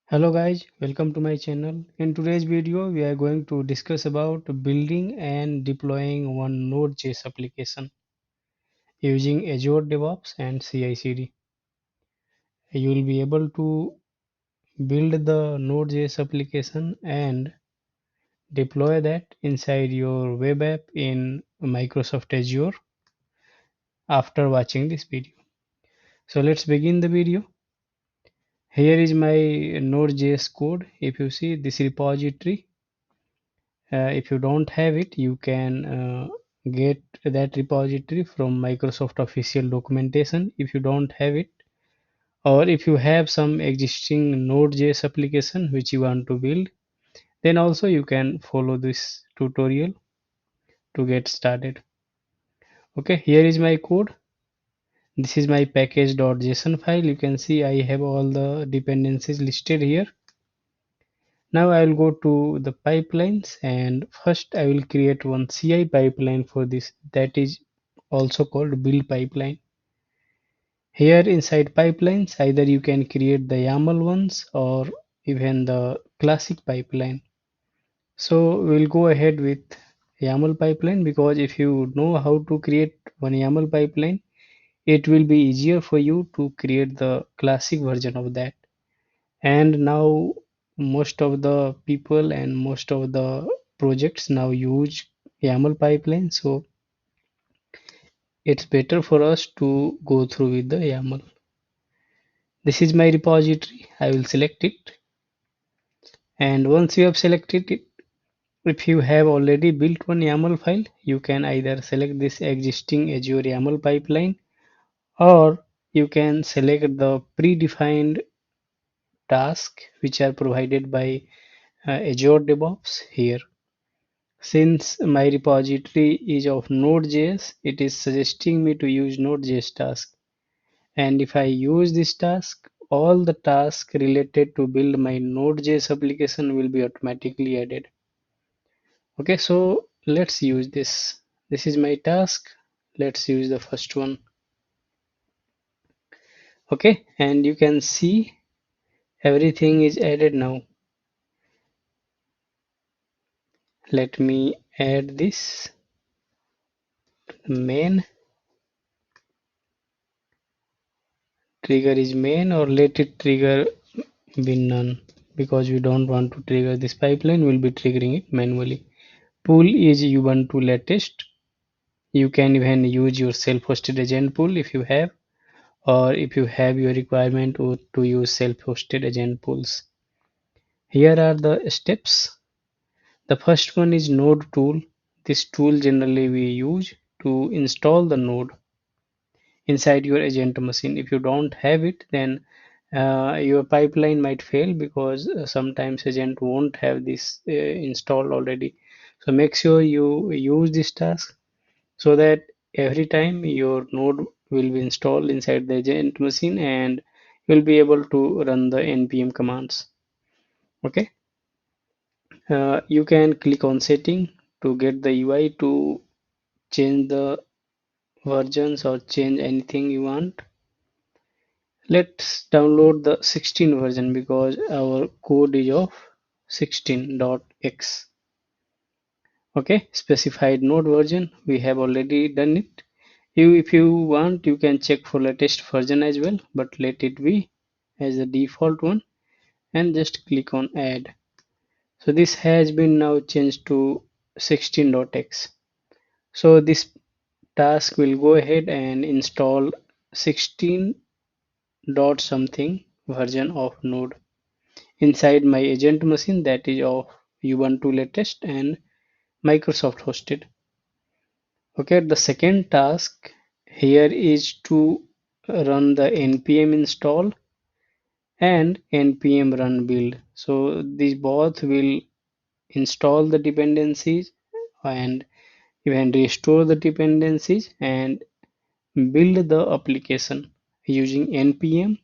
Hello guys, welcome to my channel. In today's video, we are going to discuss about building and deploying one Node.js application using Azure DevOps and CI/CD. You will be able to build the Node.js application and deploy that inside your web app in Microsoft Azure after watching this video. So let's begin the video. Here is my Node.js code. If you see this repository, if you don't have it, you can get that repository from Microsoft official documentation if you don't have it, or if you have some existing Node.js application which you want to build, then also you can follow this tutorial to get started. Okay, here is my code. This is my package.json file. You can see I have all the dependencies listed here. Now I will go to the pipelines, and first I will create one CI pipeline for this, that is also called build pipeline. Here inside pipelines, either you can create the YAML ones or even the classic pipeline. So we'll go ahead with YAML pipeline, because if you know how to create one YAML pipeline, it will be easier for you to create the classic version of that. And now most of the people and most of the projects now use YAML pipeline, so it's better for us to go through with the YAML. This is my repository. I will select it, and once you have selected it, if you have already built one YAML file, you can either select this existing Azure YAML pipeline, or you can select the predefined tasks which are provided by Azure DevOps here. Since my repository is of Node.js, it is suggesting me to use Node.js task. And if I use this task, all the tasks related to build my Node.js application will be automatically added. Okay, so let's use this. This is my task. Let's use the first one. Okay, and you can see everything is added now. Let me add this main. Trigger is main, or let it trigger be none, because we don't want to trigger this pipeline. We'll be triggering it manually. Pool is Ubuntu latest. You can even use your self-hosted agent pool if you have, or if you have your requirement to use self-hosted agent pools. Here are the steps. The first one is node tool. This tool generally we use to install the node inside your agent machine. If you don't have it, then your pipeline might fail, because sometimes agent won't have this installed already. So make sure you use this task, so that every time your node will be installed inside the agent machine, and you'll be able to run the npm commands. Okay, you can click on setting to get the UI to change the versions or change anything you want. Let's download the 16 version, because our code is of 16.x. Okay, specified node version, we have already done it. If you want, you can check for latest version as well, but let it be as the default one, and just click on add. So this has been now changed to 16.x. So this task will go ahead and install 16 dot something version of node inside my agent machine, that is of Ubuntu latest and Microsoft hosted. Okay, the second task here is to run the npm install and npm run build. So these both will install the dependencies and even restore the dependencies and build the application using npm,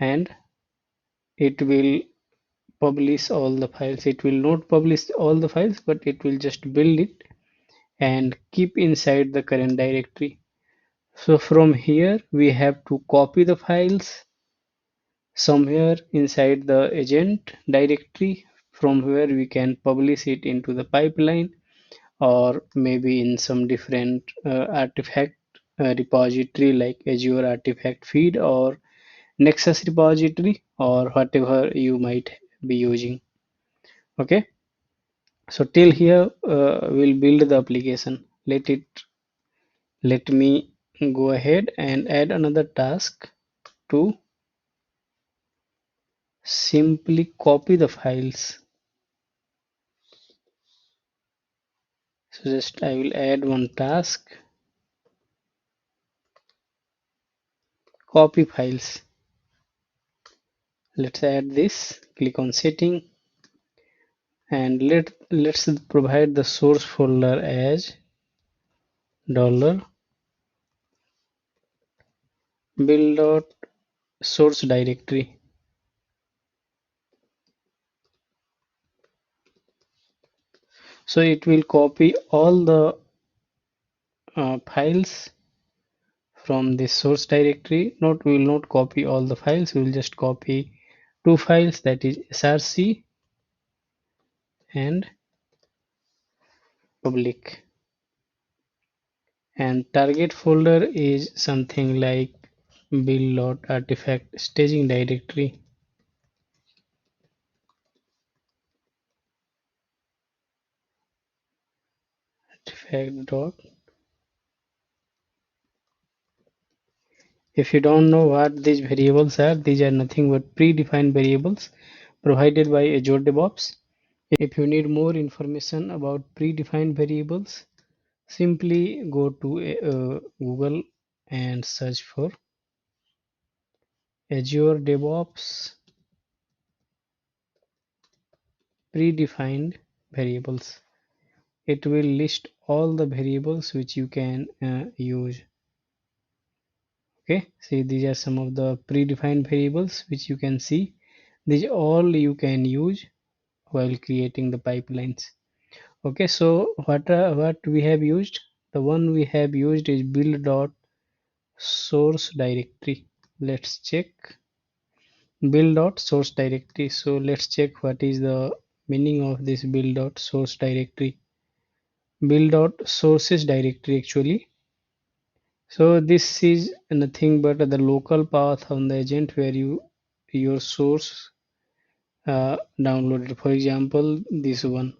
and it will publish all the files. It will not publish all the files, but it will just build it and keep inside the current directory. So from here we have to copy the files, somewhere inside the agent directory, from where we can publish it into the pipeline, or maybe in some different artifact repository like Azure artifact feed or Nexus repository, or whatever you might be using. Okay, so till here we'll build the application. Let me go ahead and add another task to simply copy the files. So just I will add one task, copy files. Let's add this, click on setting, and let's provide the source folder as dollar build dot source directory. So it will copy all the files from this source directory. Not We will not copy all the files, we will just copy two files, that is src and public. And target folder is something like build.artifact staging directory. Artifact dot. If you don't know what these variables are, these are nothing but predefined variables provided by Azure DevOps. If you need more information about predefined variables, simply go to Google and search for Azure DevOps predefined variables. It will list all the variables which you can use. Okay, see, these are some of the predefined variables which you can see. These all you can use while creating the pipelines. Okay, so what we have used, the one we have used is build dot source directory. Let's check build dot source directory. So let's check what is the meaning of this build dot source directory. Build dot sources directory actually. So this is nothing but the local path on the agent where your source downloaded. For example, this one.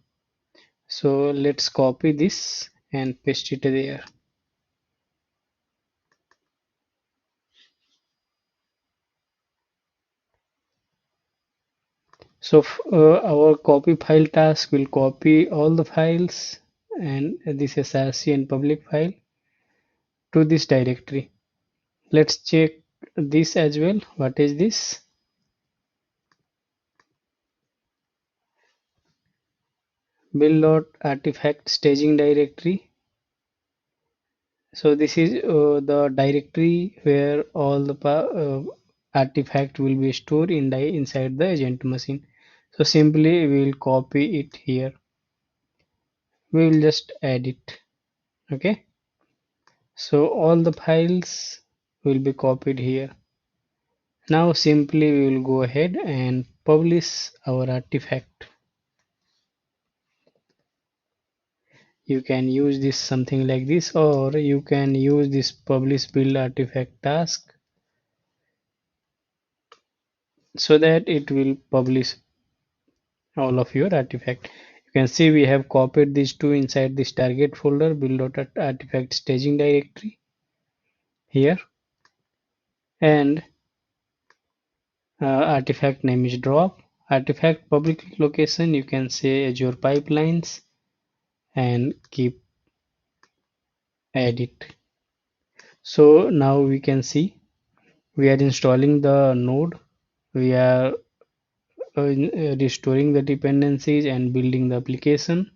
So let's copy this and paste it there. So our copy file task will copy all the files and this src and public file to this directory. Let's check this as well. What is this? Build.artifact staging directory. So this is the directory where all the artifact will be stored inside the agent machine. So simply we will copy it here. We will just add it. Okay. So all the files will be copied here. Now simply we will go ahead and publish our artifact. You can use this something like this, or you can use this publish build artifact task so that it will publish all of your artifact. You can see we have copied these two inside this target folder build.artifact staging directory here, and artifact name is drop. Artifact public location, you can say Azure pipelines, and keep edit. So now we can see we are installing the node, we are restoring the dependencies and building the application,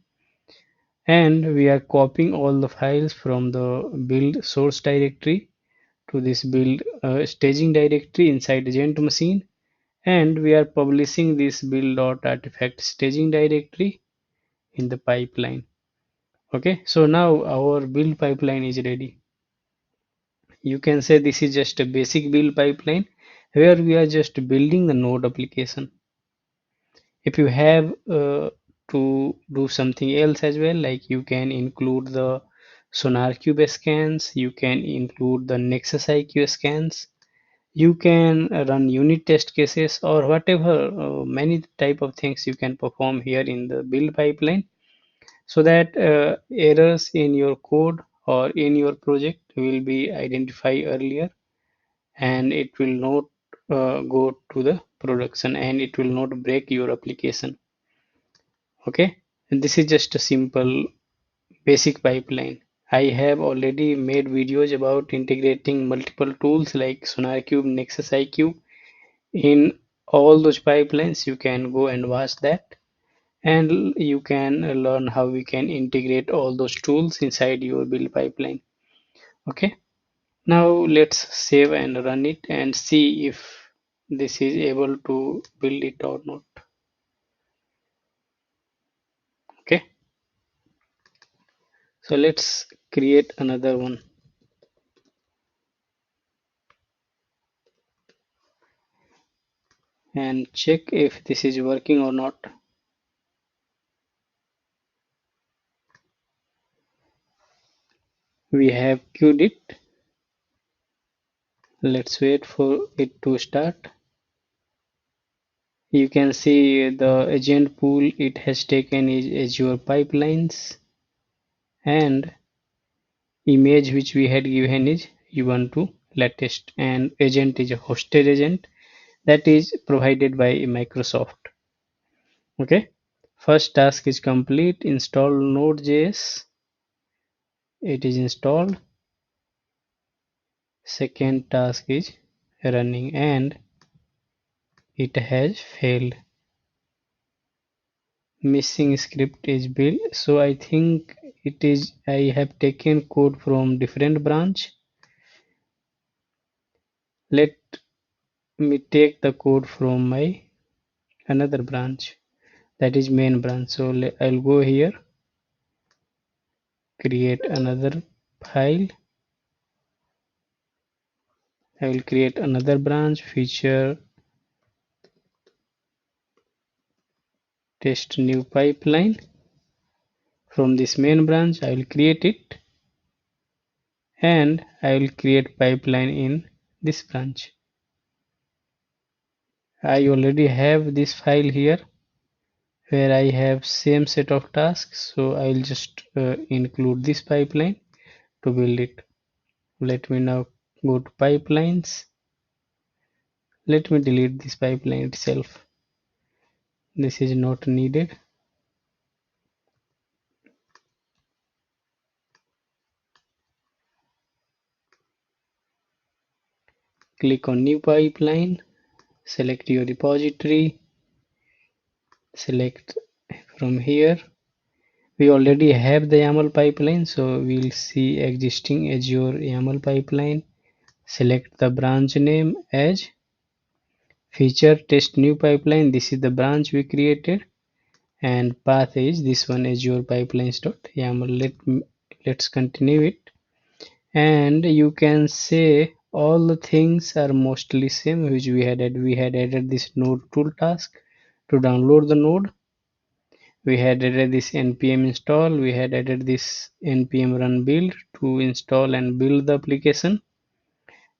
and we are copying all the files from the build source directory to this build staging directory inside agent machine, and we are publishing this build.artifact staging directory in the pipeline. Okay, so now our build pipeline is ready. You can say this is just a basic build pipeline, where we are just building the node application. If you have to do something else as well, like you can include the SonarQube scans, you can include the Nexus IQ scans, you can run unit test cases, or whatever many type of things you can perform here in the build pipeline, so that errors in your code or in your project will be identified earlier, and it will not go to the production, and it will not break your application. Okay, and this is just a simple basic pipeline. I have already made videos about integrating multiple tools like SonarQube, Nexus IQ in all those pipelines. You can go and watch that, and you can learn how we can integrate all those tools inside your build pipeline. Okay, now let's save and run it and see if this is able to build it or not. Okay, so let's create another one and check if this is working or not. We have queued it. Let's wait for it to start. You can see the agent pool it has taken is Azure pipelines, and image which we had given is Ubuntu latest, and agent is a hosted agent that is provided by Microsoft. Okay, first task is complete. Install Node.js. It is installed. Second task is running and it has failed. Missing script is built, so I think it is I have taken code from different branch. Let me take the code from my another branch, that is main branch. So I'll go here, create another file. I will create another branch, feature test new pipeline. From this main branch I will create it, and I will create pipeline in this branch. I already have this file here where I have same set of tasks, so I'll just include this pipeline to build it. Let me now go to pipelines. Let me delete this pipeline itself. This is not needed. Click on new pipeline, select your repository, select from here. We already have the YAML pipeline, so we'll see existing Azure YAML pipeline. Select the branch name as feature test new pipeline. This is the branch we created, and path is this one, Azure pipelines.yaml. Let's continue it, and you can say all the things are mostly same which we had added. We had added this node tool task to download the node. We had added this npm install. We had added this npm run build to install and build the application,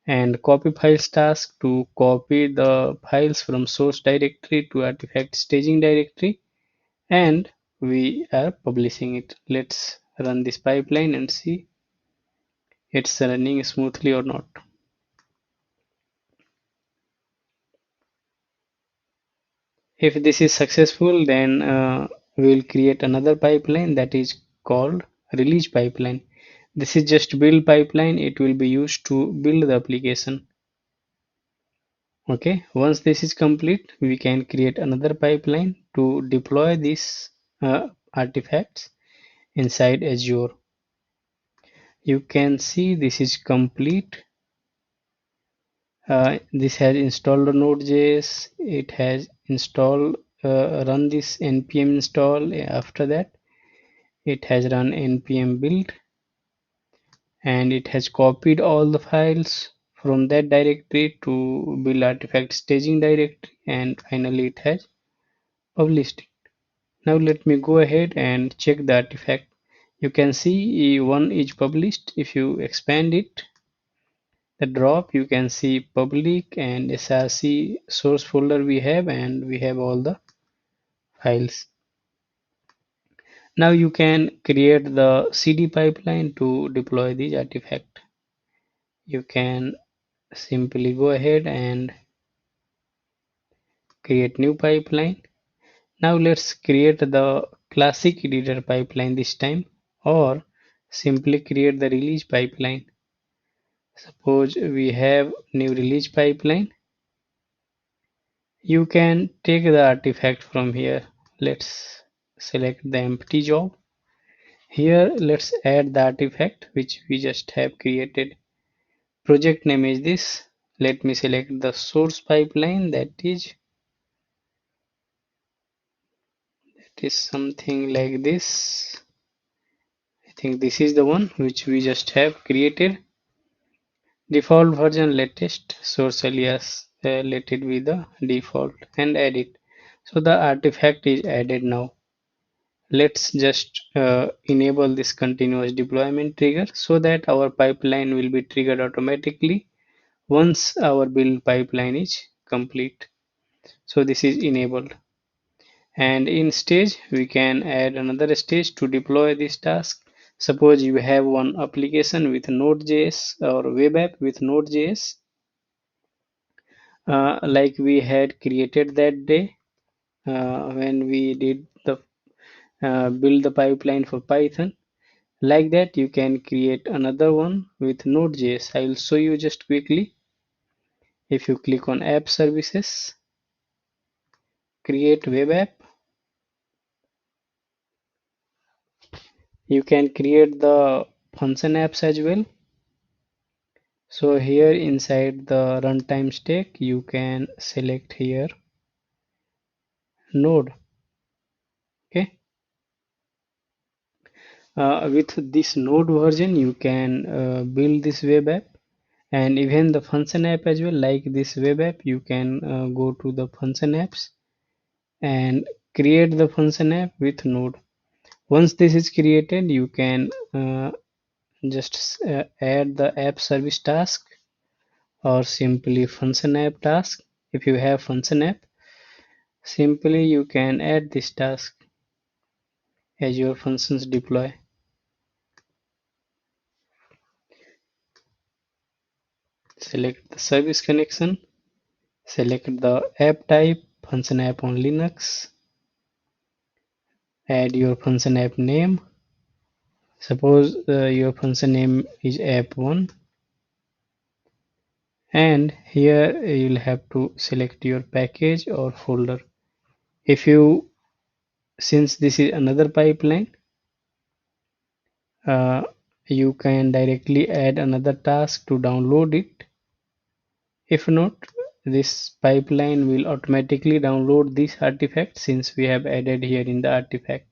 and copy files task to copy the files from source directory to artifact staging directory, and we are publishing it. Let's run this pipeline and see it's running smoothly or not. If this is successful, then we'll create another pipeline that is called release pipeline. This is just build pipeline. It will be used to build the application. Okay, once this is complete, we can create another pipeline to deploy these artifacts inside Azure. You can see this is complete. This has installed Node.js. It has installed run this npm install. After that, it has run npm build, and it has copied all the files from that directory to build artifact staging directory, and finally it has published it. Now let me go ahead and check the artifact. You can see one is published. If you expand it, the drop, you can see public and src source folder we have, and we have all the files. Now you can create the cd pipeline to deploy this artifact. You can simply go ahead and create new pipeline. Now let's create the classic editor pipeline this time, or simply create the release pipeline. Suppose we have new release pipeline. You can take the artifact from here. Let's select the empty job. Here let's add the artifact which we just have created. Project name is this. Let me select the source pipeline, that is something like this. I think this is the one which we just have created. Default version latest, source alias let it be the default, and add it. So the artifact is added now. Let's just enable this continuous deployment trigger so that our pipeline will be triggered automatically once our build pipeline is complete. So this is enabled, and in stage we can add another stage to deploy this task. Suppose you have one application with Node.js or web app with Node.js, like we had created that day when we did the build the pipeline for Python. Like that, you can create another one with Node.js. I will show you just quickly. If you click on App Services, create web app, you can create the function apps as well. So here inside the runtime stack, you can select here Node. Okay. With this Node version, you can build this web app, and even the function app as well. Like this web app, you can go to the function apps and create the function app with Node. Once this is created, you can just add the app service task or simply function app task. If you have function app, simply you can add this task as your functions deploy. Select the service connection, select the app type, function app on Linux, add your function app name. Suppose your function name is app1, and here you'll have to select your package or folder. If you, since this is another pipeline, uh, you can directly add another task to download it. If not, this pipeline will automatically download this artifact since we have added here in the artifact.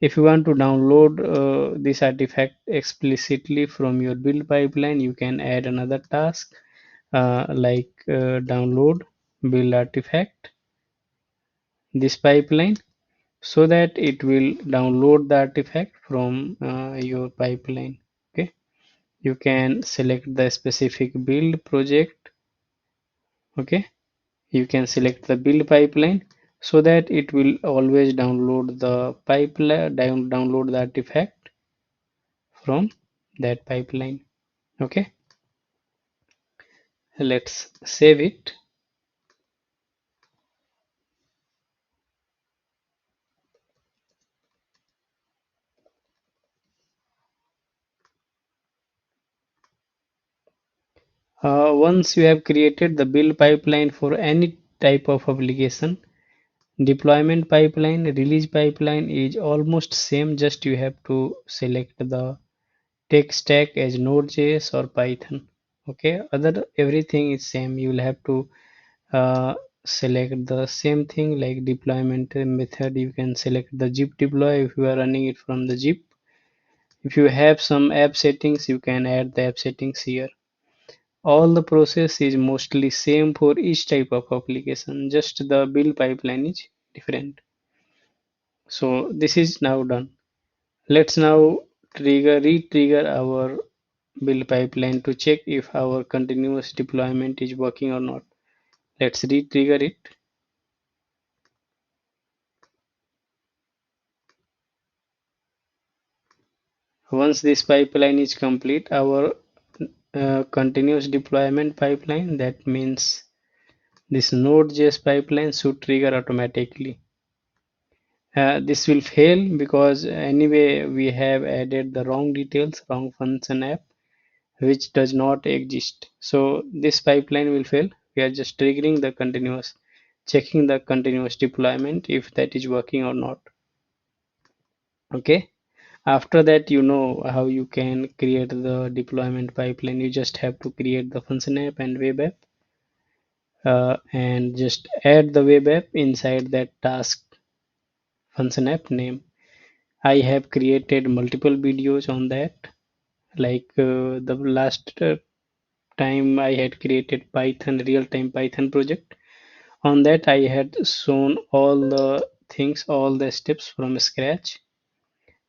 If you want to download this artifact explicitly from your build pipeline, you can add another task like download build artifact, this pipeline, so that it will download the artifact from your pipeline. Okay, you can select the specific build project. Okay, you can select the build pipeline so that it will always download the pipeline, download the artifact from that pipeline. Okay, let's save it. Once you have created the build pipeline for any type of application, deployment pipeline, release pipeline is almost same, just you have to select the tech stack as Node.js or Python. Okay, other everything is same. You will have to select the same thing like deployment method. You can select the zip deploy if you are running it from the zip. If you have some app settings, you can add the app settings here. All the process is mostly same for each type of application, just the build pipeline is different. So this is now done. Let's now re-trigger our build pipeline to check if our continuous deployment is working or not. Let's re-trigger it. Once this pipeline is complete, our continuous deployment pipeline, that means this Node.js pipeline should trigger automatically. This will fail because anyway we have added the wrong details, wrong function app, which does not exist. So this pipeline will fail. We are just triggering the continuous, checking the continuous deployment if that is working or not. Okay. After that, you know how you can create the deployment pipeline. You just have to create the function app and web app, and just add the web app inside that task function app name. I have created multiple videos on that. Like the last time I had created Python real-time Python project. On that I had shown all the things, all the steps from scratch.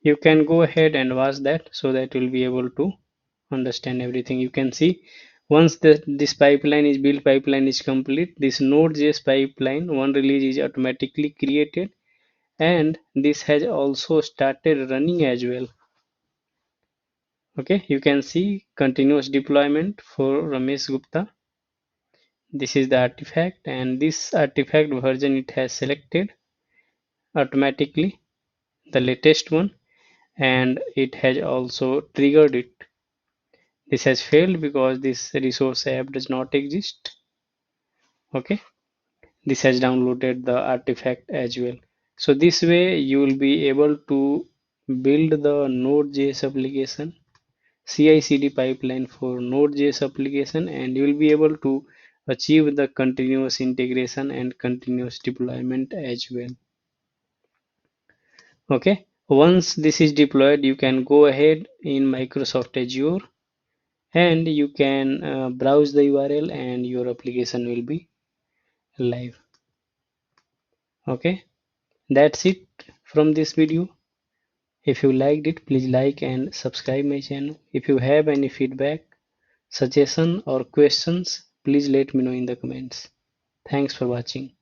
You can go ahead and watch that so that you'll be able to understand everything. You can see once this pipeline is built, pipeline is complete, this Node.js pipeline one release is automatically created, and this has also started running as well. Okay, you can see continuous deployment for Ramesh Gupta. This is the artifact, and this artifact version it has selected automatically the latest one, and it has also triggered it. This has failed because this resource app does not exist. Okay, this has downloaded the artifact as well. So this way you will be able to build the Node.js application, CI/CD pipeline for Node.js application, and you will be able to achieve the continuous integration and continuous deployment as well. Okay, once this is deployed, you can go ahead in Microsoft Azure and you can browse the URL and your application will be live. Okay, that's it from this video. If you liked it, please like and subscribe my channel. If you have any feedback, suggestion or questions, please let me know in the comments. Thanks for watching.